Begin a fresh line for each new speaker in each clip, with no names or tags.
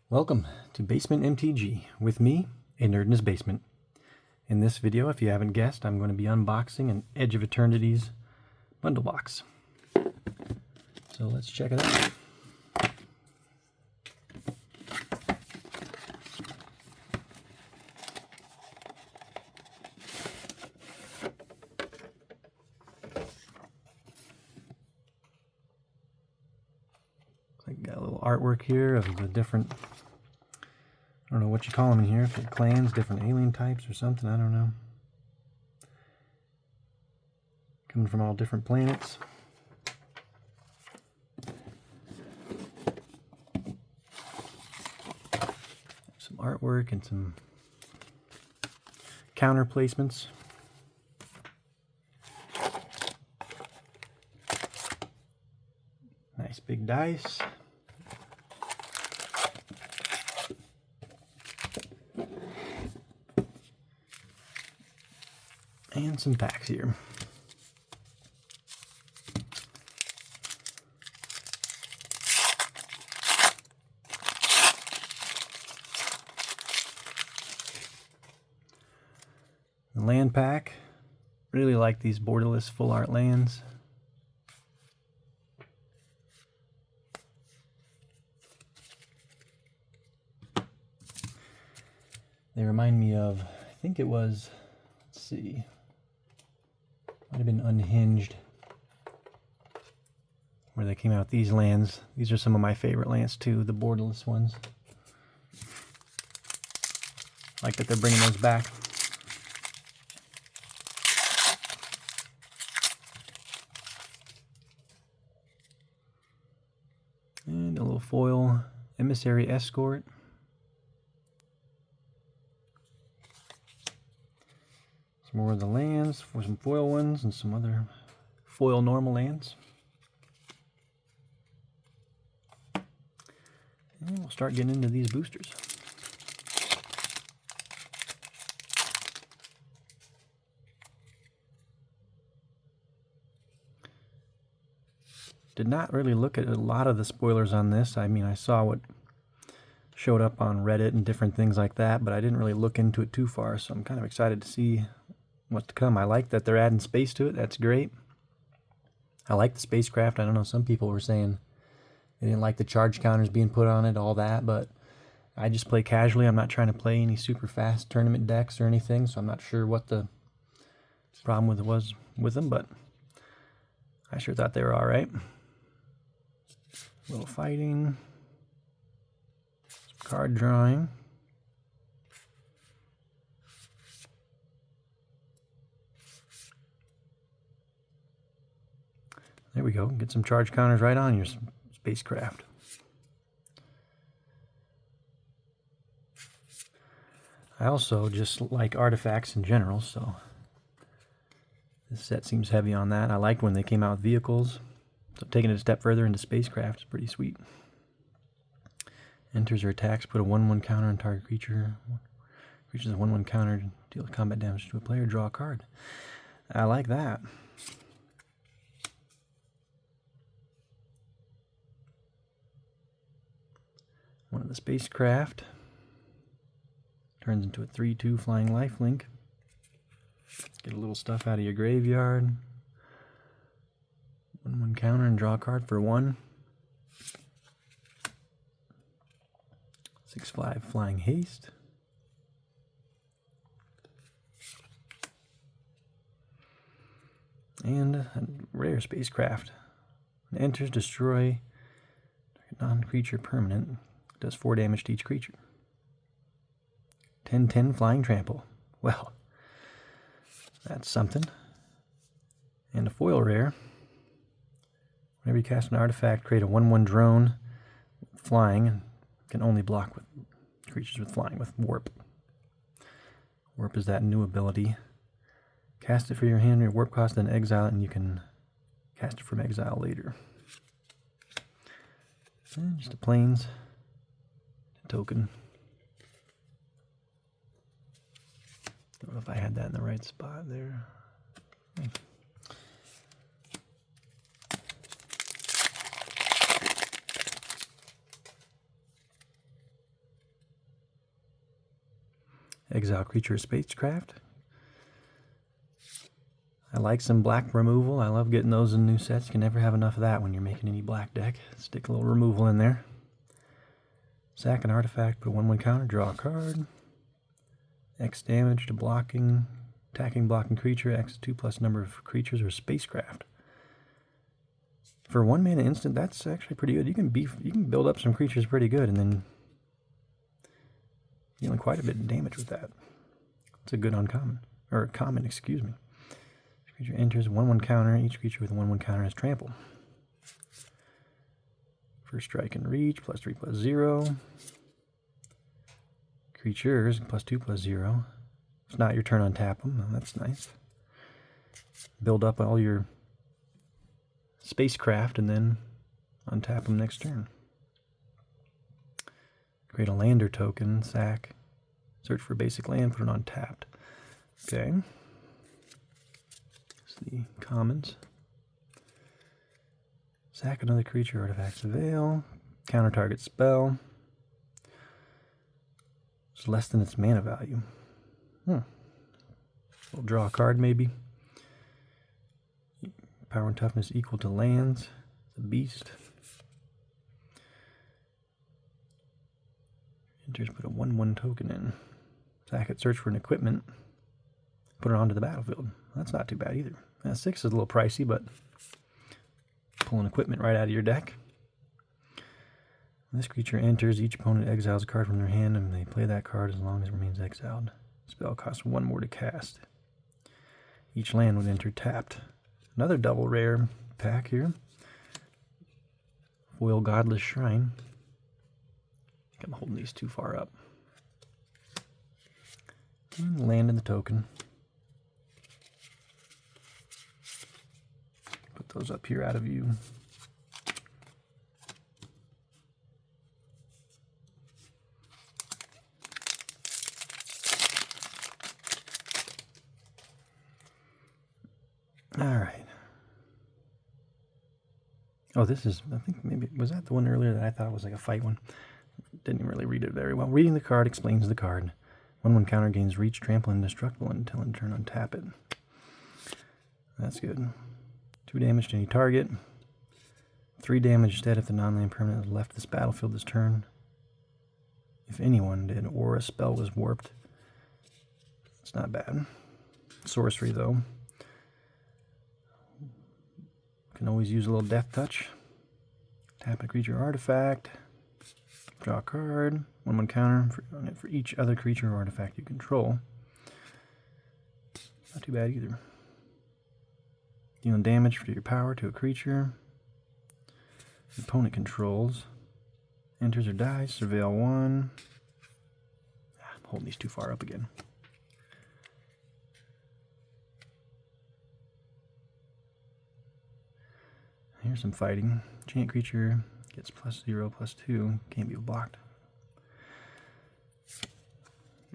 Welcome to Basement MTG with me, a nerd in his basement. In this video, if you haven't guessed, I'm going to be unboxing an Edge of Eternities bundle box. So let's check it out. Got a little artwork here of the different, I don't know what you call them in here, if they're clans, different alien types or something, I don't know. Coming from all different planets. Some artwork and some counter placements. Nice big dice. And some packs here. The land pack. Really like these borderless full art lands. They remind me of, I think it was, let's see, might have been Unhinged, where they came out with these lands. These are some of my favorite lands too, the borderless ones. I like that they're bringing those back. And a little foil Emissary Escort. Some more of the lands, for some foil ones and some other foil normal lands. And we'll start getting into these boosters. Did not really look at a lot of the spoilers on this. I mean, I saw what showed up on Reddit and different things like that, but I didn't really look into it too far, so I'm kind of excited to see what's to come. I like that they're adding space to it. That's great. I like the spacecraft. I don't know, some people were saying they didn't like the charge counters being put on it, all that, but I just play casually. I'm not trying to play any super fast tournament decks or anything, so I'm not sure what the problem was with them, but I sure thought they were alright. A little fighting, some card drawing. There we go. Get some charge counters right on your spacecraft. I also just like artifacts in general, so this set seems heavy on that. I liked when they came out with vehicles, so taking it a step further into spacecraft is pretty sweet. Enters or attacks, put a 1/1 counter on target creature. Creatures a 1/1 counter, deal combat damage to a player, draw a card. I like that. One of the spacecraft turns into a 3/2 flying lifelink. Get a little stuff out of your graveyard. 1/1 counter and draw a card for 1. 6/5 flying haste. And a rare spacecraft. It enters, destroy non-creature permanent. Does 4 damage to each creature. 10/10 flying trample. Well, that's something. And a foil rare. Whenever you cast an artifact, create a 1/1 drone flying, and can only block with creatures with flying with warp. Warp is that new ability. Cast it for your hand, your warp cost, then exile it, and you can cast it from exile later. And just a plains token. Don't know if I had that in the right spot there. Exile creature or spacecraft. I like some black removal. I love getting those in new sets. You can never have enough of that when you're making any black deck. Stick a little removal in there. Sack an artifact, put a 1/1 counter, draw a card. X damage to blocking, attacking blocking creature, X 2+ number of creatures or spacecraft. For 1 mana instant, that's actually pretty good. You can build up some creatures pretty good, and then dealing quite a bit of damage with that. It's a good uncommon, or common, excuse me. Creature enters 1/1 counter. Each creature with a 1/1 counter has trample. First strike and reach, +3/+0. Creatures, +2/+0. It's not your turn, untap them. Oh, that's nice. Build up all your spacecraft and then untap them next turn. Create a lander token, sack. Search for a basic land, put it on tapped. Okay. The commons. Sack another creature, artifacts avail. Counter target spell. It's less than its mana value. We'll draw a card maybe. Power and toughness equal to lands. It's a beast. Enters, put a 1/1 token in. Sack it, search for an equipment. Put it onto the battlefield. That's not too bad either. 6 is a little pricey, but pulling equipment right out of your deck. When this creature enters, each opponent exiles a card from their hand, and they play that card as long as it remains exiled. Spell costs 1 more to cast. Each land would enter tapped. Another double rare pack here. Foil Godless Shrine. I think I'm holding these too far up. And land in the token. Put those up here out of view. All right. Oh, this is, I think maybe, was that the one earlier that I thought was like a fight one? Didn't really read it very well. Reading the card explains the card. 1/1 counter gains reach, trample, indestructible until in turn untap it. That's good. 2 damage to any target. 3 damage instead if the non-land permanent has left this battlefield this turn. If anyone did, or a spell was warped. It's not bad. Sorcery though. Can always use a little death touch. Tap a creature artifact. Draw a card. 1/1 counter for each other creature or artifact you control. Not too bad either. Dealing damage for your power to a creature. The opponent controls. Enters or dies. Surveil 1. I'm holding these too far up again. Here's some fighting. Enchant creature gets +0/+2. Can't be blocked.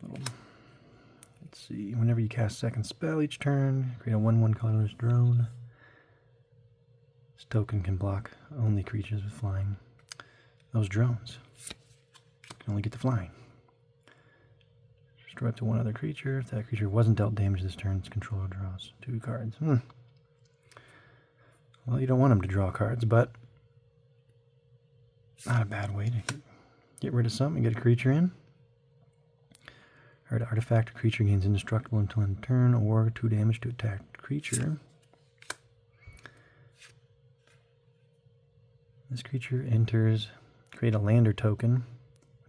Let's see. Whenever you cast second spell each turn, create a 1/1 colorless drone. This token can block only creatures with flying. Those drones can only get the flying. Destroy up to 1 other creature. If that creature wasn't dealt damage this turn, its controller draws 2 cards. Well, you don't want them to draw cards, but not a bad way to get rid of something and get a creature in. Heard artifact or creature gains indestructible until end turn, or 2 damage to attack creature. This creature enters, create a lander token.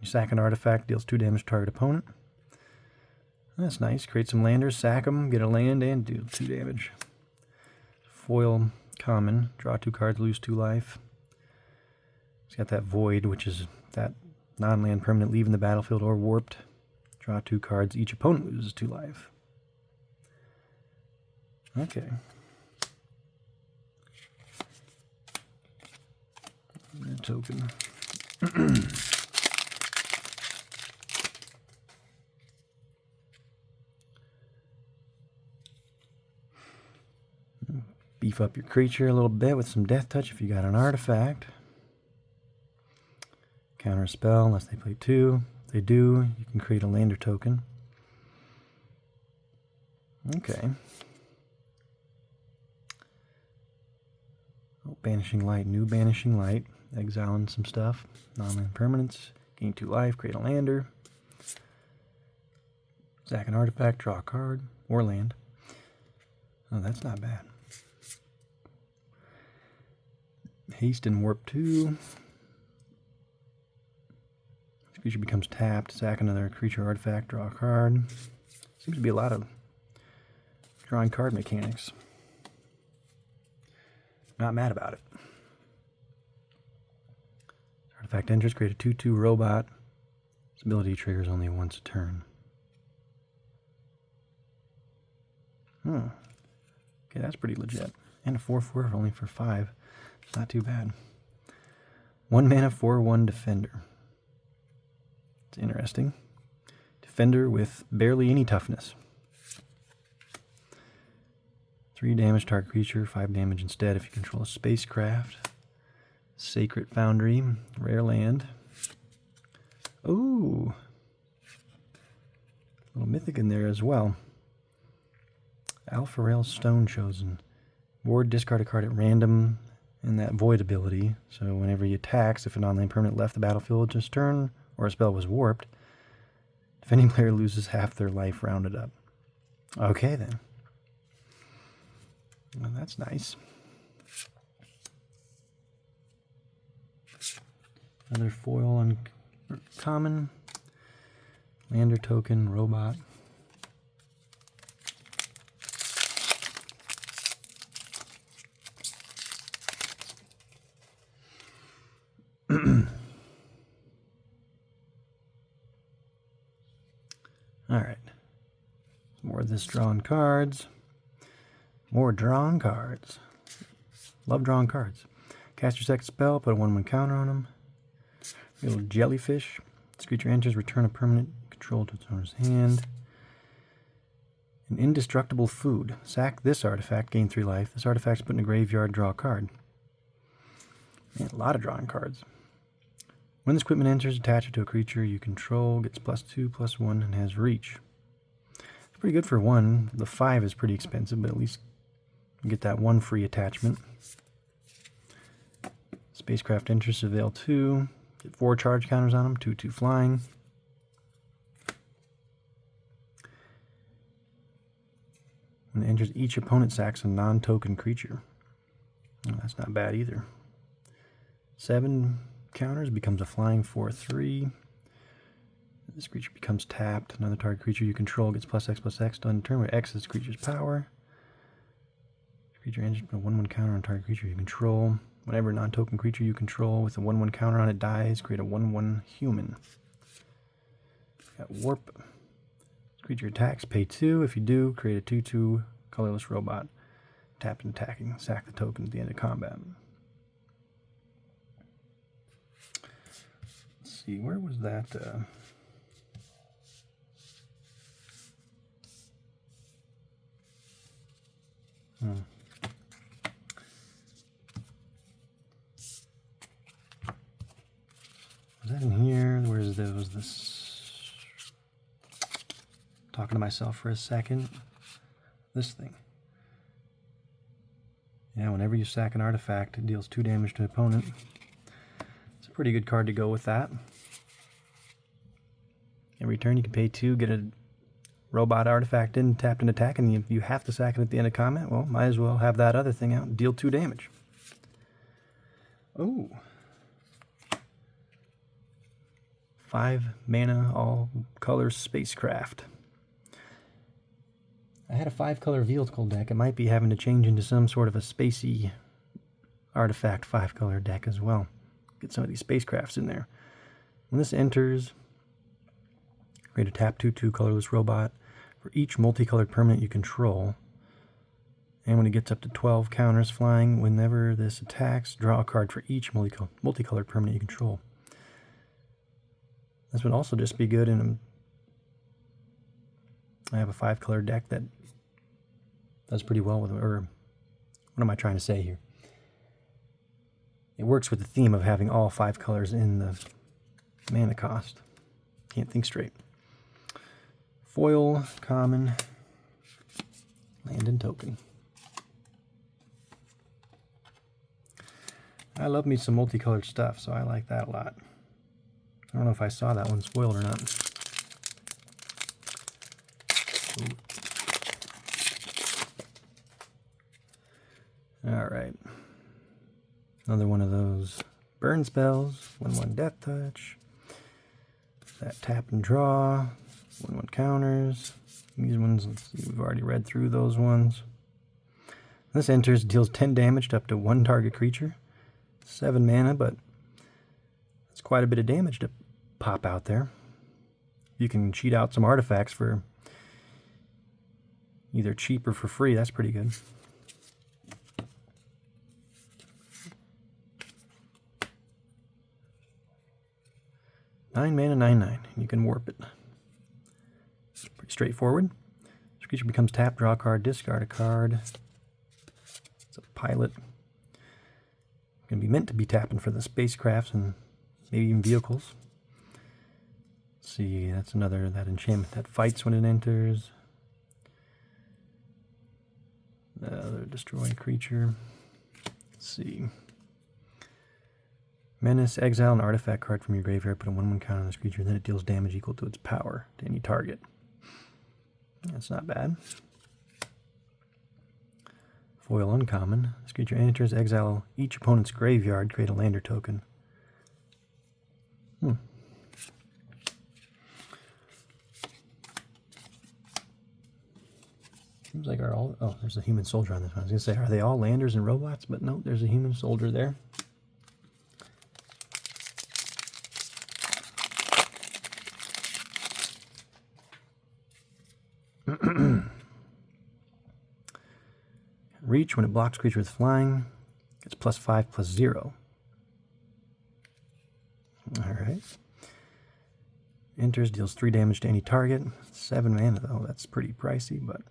You sack an artifact, deals 2 damage to target opponent. That's nice. Create some landers, sack them, get a land, and do 2 damage. Foil common, draw 2 cards, lose 2 life. It's got that void, which is that non-land permanent leaving the battlefield or warped. Draw 2 cards, each opponent loses 2 life. Okay. A token. Beef up your creature a little bit with some death touch if you got an artifact. Counter a spell unless they play 2. If they do, you can create a lander token. Okay. Oh, Banishing Light, new Banishing Light. Exiling some stuff. Non-land permanents. Gain 2 life, create a lander. Sack an artifact, draw a card, or land. Oh, that's not bad. Haste and Warp 2. This creature becomes tapped. Sack another creature artifact, draw a card. Seems to be a lot of drawing card mechanics. Not mad about it. Artifact enters, create a 2/2 robot. Its ability triggers only once a turn. Okay, that's pretty legit. And a 4/4 only for 5. It's not too bad. 1 mana, 4/1 Defender. It's interesting. Defender with barely any toughness. 3 damage, target creature, 5 damage instead if you control a spacecraft. Sacred Foundry, rare land. Ooh. A little mythic in there as well. Alpharel Stone Chosen. Ward, discard a card at random and that void ability. So whenever he attacks, if an online permanent left the battlefield this turn or a spell was warped, defending player loses half their life rounded up. Okay then. Well, that's nice. Another foil uncommon. Lander token, robot. Alright. More of this drawn cards. More drawn cards. Love drawing cards. Cast your second spell, put a 1/1 counter on them. Little jellyfish. This creature enters, return a permanent control to its owner's hand. An indestructible food. Sack this artifact, gain 3 life. This artifact's put in a graveyard, draw a card. Man, a lot of drawing cards. When this equipment enters, attach it to a creature you control, gets +2/+1, and has reach. It's pretty good for 1. The 5 is pretty expensive, but at least you get that 1 free attachment. Spacecraft enters, avail 2. Get 4 charge counters on them, 2/2 flying. When it enters, each opponent sacks a non-token creature. Oh, that's not bad either. 7 counters, becomes a flying 4/3. This creature becomes tapped. Another target creature you control gets +X/+X to end turn, where X is the creature's power. Creature enters, put a 1/1 counter on target creature you control. Whenever a non-token creature you control with a 1/1 counter on it dies, create a 1/1 human. Got Warp. Creature attacks, pay 2. If you do, create a 2/2 colorless robot. Tap and attacking. Sack the token at the end of combat. Let's see, where was that? Was that in here? Was this? Talking to myself for a second. This thing. Yeah, whenever you sack an artifact, it deals 2 damage to the opponent. It's a pretty good card to go with that. Every turn you can pay 2, get a robot artifact in, tapped and attack, and if you have to sack it at the end of combat, well, might as well have that other thing out and deal 2 damage. Oh. 5 mana, all color spacecraft. I had a 5-color vehicle deck. It might be having to change into some sort of a spacey artifact 5-color deck as well. Get some of these spacecrafts in there. When this enters, create a tap 2/2 colorless robot for each multicolored permanent you control. And when it gets up to 12 counters flying, whenever this attacks, draw a card for each multicolored permanent you control. This would also just be good in I have a 5-color deck that does pretty well with, or what am I trying to say here? It works with the theme of having all 5 colors in the mana cost. Can't think straight. Foil, common. Land and token. I love me some multicolored stuff, so I like that a lot. I don't know if I saw that one spoiled or not. Ooh. All right. Another one of those burn spells. 1/1 death touch. That tap and draw. 1/1 counters. These ones, let's see, we've already read through those ones. This enters, deals 10 damage to up to 1 target creature. 7 mana, but it's quite a bit of damage to pop out there. You can cheat out some artifacts for either cheap or for free. That's pretty good. Nine mana, 9/9. You can warp it. It's pretty straightforward. This creature becomes tapped, draw a card, discard a card. It's a pilot. Going to be meant to be tapping for the spacecrafts and maybe even vehicles. Let's see, that's another, that enchantment that fights when it enters. Another destroy creature. Let's see. Menace, exile an artifact card from your graveyard, put a 1/1 counter on this creature, then it deals damage equal to its power to any target. That's not bad. Foil uncommon. This creature enters, exile each opponent's graveyard, create a lander token. Seems like oh, there's a human soldier on this one. I was going to say, are they all landers and robots? But no, there's a human soldier there. Reach, when it blocks creature with flying, gets +5/+0. Alright. Enters, deals 3 damage to any target. 7 mana though, that's pretty pricey, but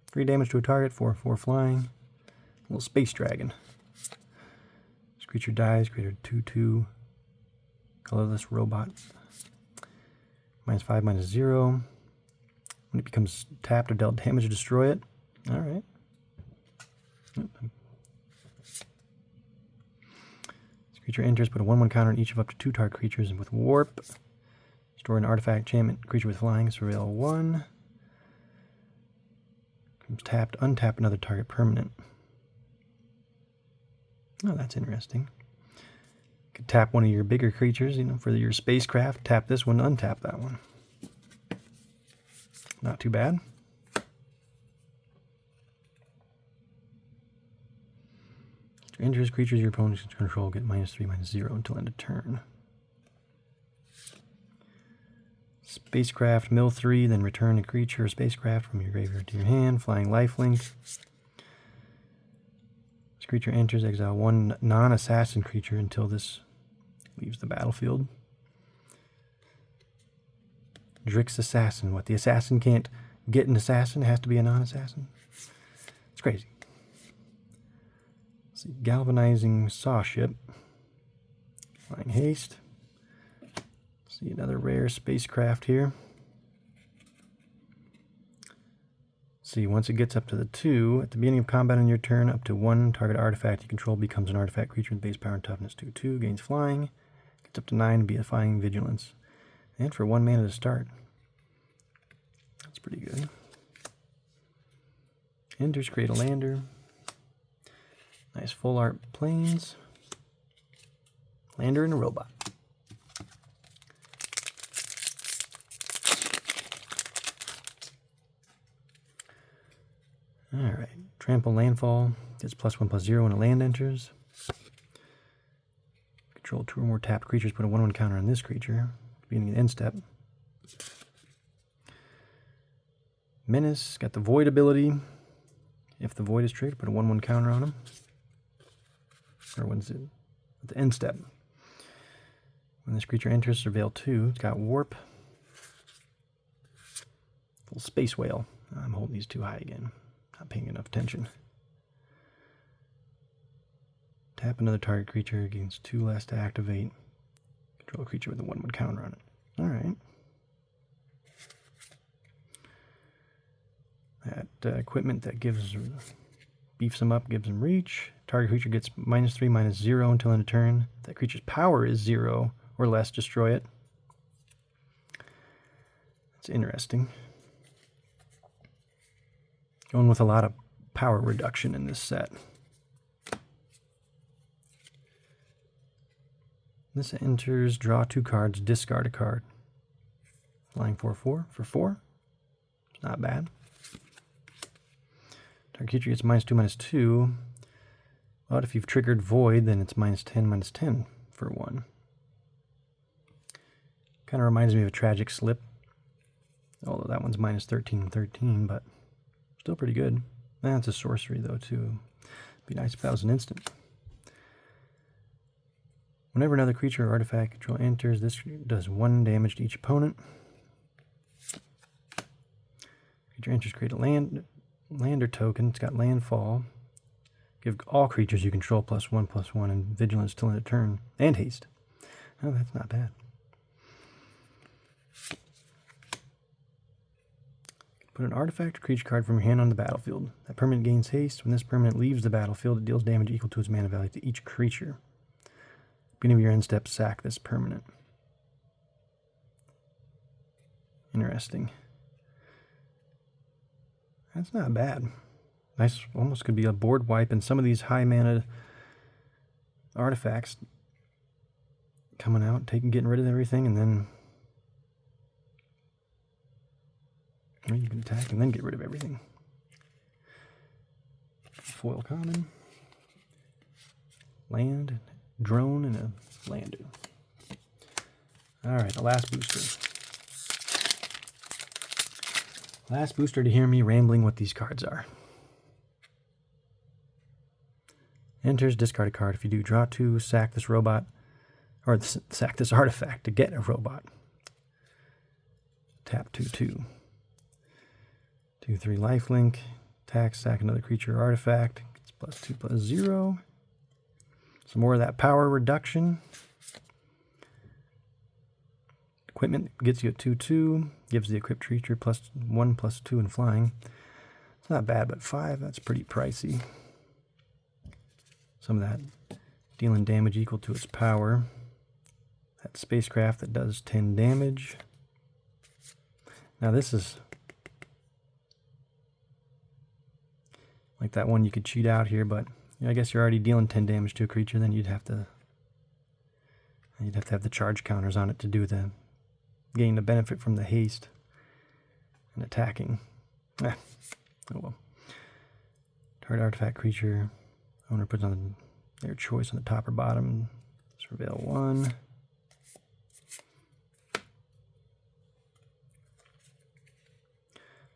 3 damage to a target, 4/4 flying. Little space dragon. This creature dies, create a 2/2 colorless robot. -5, -0. When it becomes tapped or dealt damage, destroy it. Alright. This creature enters, put a 1/1 counter on each of up to 2 target creatures, and with warp, store an artifact, enchantment, creature with flying, surveil 1. Comes tapped, untap another target permanent. Oh, that's interesting. You could tap one of your bigger creatures, for your spacecraft, tap this one, untap that one. Not too bad. Enters, creatures your opponents control get -3, -0 until end of turn. Spacecraft, mill 3, then return a creature or spacecraft from your graveyard to your hand. Flying lifelink. This creature enters, exile 1 non-assassin creature until this leaves the battlefield. Drix Assassin. What, the assassin can't get an assassin? It has to be a non-assassin? It's crazy. Let's see, galvanizing saw ship. Flying haste. Let's see, another rare spacecraft here. Let's see, once it gets up to the 2, at the beginning of combat on your turn, up to 1 target artifact you control becomes an artifact creature with base power and toughness 2/2, gains flying, gets up to 9, defying vigilance. And for 1 mana to start. That's pretty good. Enters, create a lander. Nice full art planes. Lander and a robot. Alright. Trample landfall. Gets +1/+0 when a land enters. Control 2 or more tapped creatures. Put a 1/1 counter on this creature. Beginning of the end step. Menace. Got the void ability. If the void is triggered, put a 1/1 counter on him. Or when's it? At the end step. When this creature enters, surveil 2. It's got warp. Little space whale. I'm holding these too high again. Not paying enough attention. Tap another target creature, gains 2 less to activate. Control a creature with a 1/1 counter on it. Alright. That equipment that beefs them up, gives them reach. Target creature gets -3, -0 until end of turn. If that creature's power is 0 or less, destroy it. It's interesting. Going with a lot of power reduction in this set. This enters, draw 2 cards, discard a card. Flying 4/4 for 4. It's not bad. Target creature gets -2/-2. But if you've triggered Void, then it's -10/-10 for 1. Kind of reminds me of a Tragic Slip. Although that one's -13/13, but still pretty good. That's a sorcery, though, too. Be nice if that was an instant. Whenever another creature or artifact control enters, this does 1 damage to each opponent. Creature enters, create a land or token. It's got landfall. Give all creatures you control +1/+1 and vigilance till end of turn. And haste. Oh, that's not bad. Put an artifact or creature card from your hand on the battlefield. That permanent gains haste. When this permanent leaves the battlefield, it deals damage equal to its mana value to each creature. Beginning of your end step, sack this permanent. Interesting. That's not bad. Nice, almost could be a board wipe, and some of these high mana artifacts coming out, getting rid of everything, and then you can attack and then get rid of everything. Foil common, land, drone, and a lander. Alright, the last booster. Last booster to hear me rambling what these cards are. Enters, discard a card. If you do, draw 2, sack this robot, or sack this artifact to get a robot. Tap 2/2. 2/3 lifelink. Attack, sack another creature or artifact. It's +2/+0. Some more of that power reduction. Equipment gets you a 2/2. Gives the equipped creature +1/+2 in flying. It's not bad, but 5, that's pretty pricey. Some of that dealing damage equal to its power. That spacecraft that does 10 damage. Now this is like that one you could cheat out here, but I guess you're already dealing 10 damage to a creature, then you'd have to have the charge counters on it to do the gain the benefit from the haste and attacking. Oh well. Target artifact creature. Owner puts on their choice on the top or bottom. Surveil 1.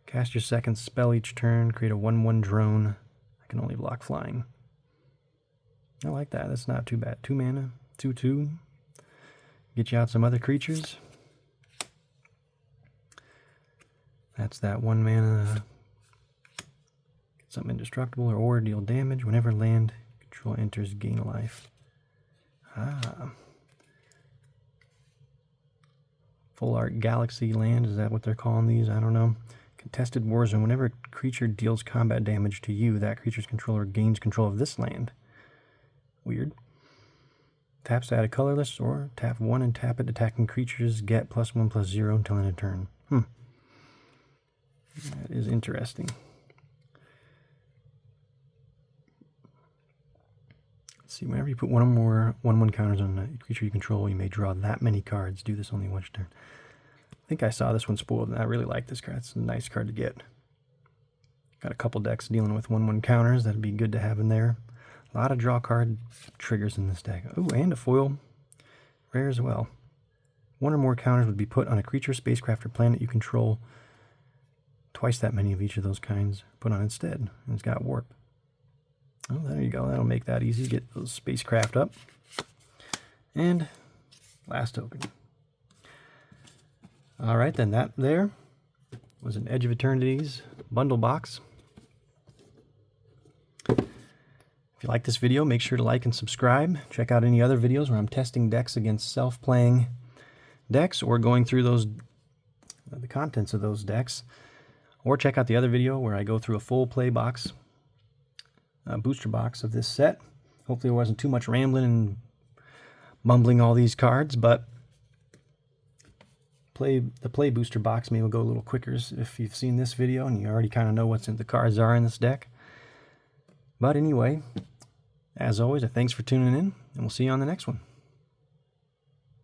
Cast your second spell each turn. Create a 1/1 drone. I can only block flying. I like that. That's not too bad. 2 mana. 2/2. Get you out some other creatures. That's that 1 mana. Something indestructible or deal damage. Whenever land control enters, gain a life. Full art galaxy land, is that what they're calling these? I don't know. Contested war zone. Whenever a creature deals combat damage to you, that creature's controller gains control of this land. Weird. Taps to add a colorless, or tap 1 and tap it. Attacking creatures get +1/+0 until end of turn. That is interesting. Let's see, whenever you put 1 or more 1/1 counters on a creature you control, you may draw that many cards. Do this only once a turn. I think I saw this one spoiled, and I really like this card. It's a nice card to get. Got a couple decks dealing with 1/1 counters. That'd be good to have in there. A lot of draw card triggers in this deck. Oh, and a foil. Rare as well. 1 or more counters would be put on a creature, spacecraft, or planet you control. Twice that many of each of those kinds put on instead. And it's got warp. Oh, there you go. That'll make that easy. Get those spacecraft up. And last token. All right, then that there was an Edge of Eternities bundle box. If you like this video, make sure to like and subscribe. Check out any other videos where I'm testing decks against self-playing decks or going through those the contents of those decks. Or check out the other video where I go through a full play box, booster box of this set. Hopefully there wasn't too much rambling and mumbling all these cards, but the play booster box maybe will go a little quicker if you've seen this video and you already kind of know what the cards are in this deck. But anyway, as always, thanks for tuning in, and we'll see you on the next one.